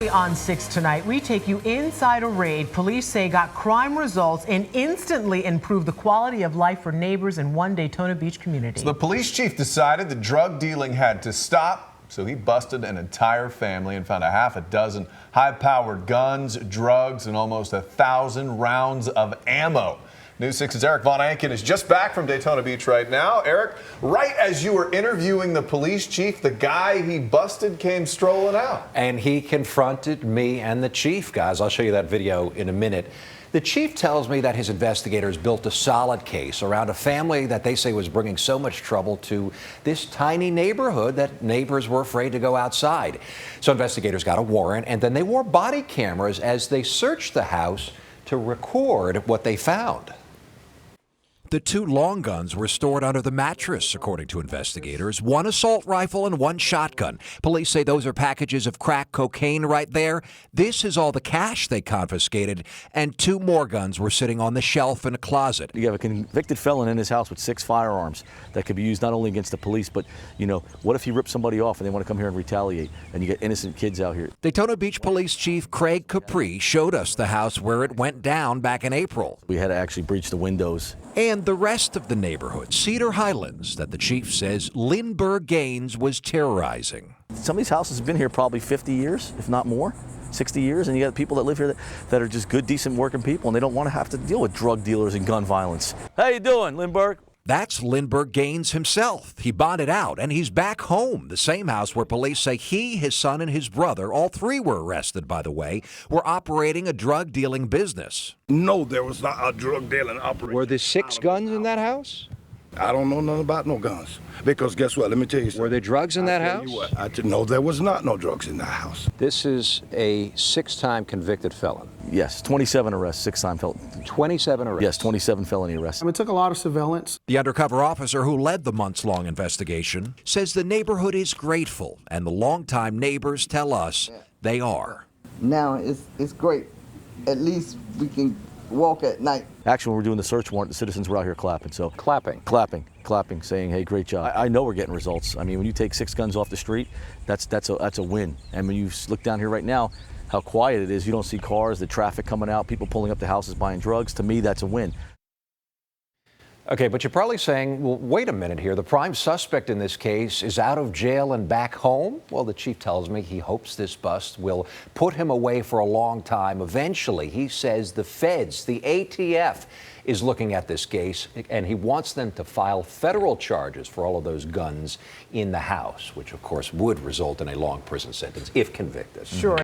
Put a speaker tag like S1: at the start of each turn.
S1: Lastly, on 6 tonight, we take you inside a raid police say got crime results and instantly improved the quality of life for neighbors in one Daytona Beach community.
S2: So the police chief decided the drug dealing had to stop, so he busted an entire family and found a half a dozen high-powered guns, drugs, and almost 1,000 rounds of ammo. News 6's Eric Von Anken is just back from Daytona Beach right now. Eric, right as you were interviewing the police chief, the guy he busted came strolling out.
S3: And he confronted me and the chief, guys. I'll show you that video in a minute. The chief tells me that his investigators built a solid case around a family that they say was bringing so much trouble to this tiny neighborhood that neighbors were afraid to go outside. So investigators got a warrant, and then they wore body cameras as they searched the house to record what they found.
S4: The 2 long guns were stored under the mattress, according to investigators. 1 assault rifle and 1 shotgun. Police say those are packages of crack cocaine right there. This is all the cash they confiscated, and 2 more guns were sitting on the shelf in a closet.
S5: You have a convicted felon in his house with 6 firearms that could be used not only against the police, but, what if you rip somebody off and they want to come here and retaliate, and you get innocent kids out here?
S4: Daytona Beach Police Chief Craig Capri showed us the house where it went down back in April.
S5: We had to actually breach the windows.
S4: And the rest of the neighborhood, Cedar Highlands, that the chief says Lindbergh Gaines was terrorizing.
S5: Some of these houses have been here probably 50 years, if not more, 60 years, and you got people that live here that are just good, decent working people, and they don't want to have to deal with drug dealers and gun violence. How you doing, Lindbergh?
S4: That's Lindbergh Gaines himself. He bonded out, and he's back home, the same house where police say he, his son, and his brother, all 3 were arrested, by the way, were operating a drug-dealing business.
S6: No, there was not a drug-dealing operation.
S3: Were there 6 guns in that house?
S6: I don't know nothing about no guns. Because guess what? Let me tell you something.
S3: Were there drugs in that house?
S6: No, there was not no drugs in that house.
S3: This is a 6-time convicted felon.
S5: Yes, 27 arrests, 6-time felon.
S3: 27 arrests?
S5: Yes, 27 felony arrests.
S7: It took a lot of surveillance.
S4: The undercover officer who led the months-long investigation says the neighborhood is grateful, and the longtime neighbors tell us they are.
S8: Now it's great. At least we can walk at night.
S5: Actually, when we're doing the search warrant, the citizens were out here clapping. So clapping, saying, "Hey, great job." I know we're getting results. I mean, when you take 6 guns off the street, that's a win. And when you look down here right now, how quiet it is. You don't see cars, the traffic coming out, people pulling up to houses buying drugs. To me, that's a win.
S3: Okay, but you're probably saying, well, wait a minute here. The prime suspect in this case is out of jail and back home? Well, the chief tells me he hopes this bust will put him away for a long time. Eventually, he says the feds, the ATF, is looking at this case, and he wants them to file federal charges for all of those guns in the house, which, of course, would result in a long prison sentence if convicted.
S1: Sure.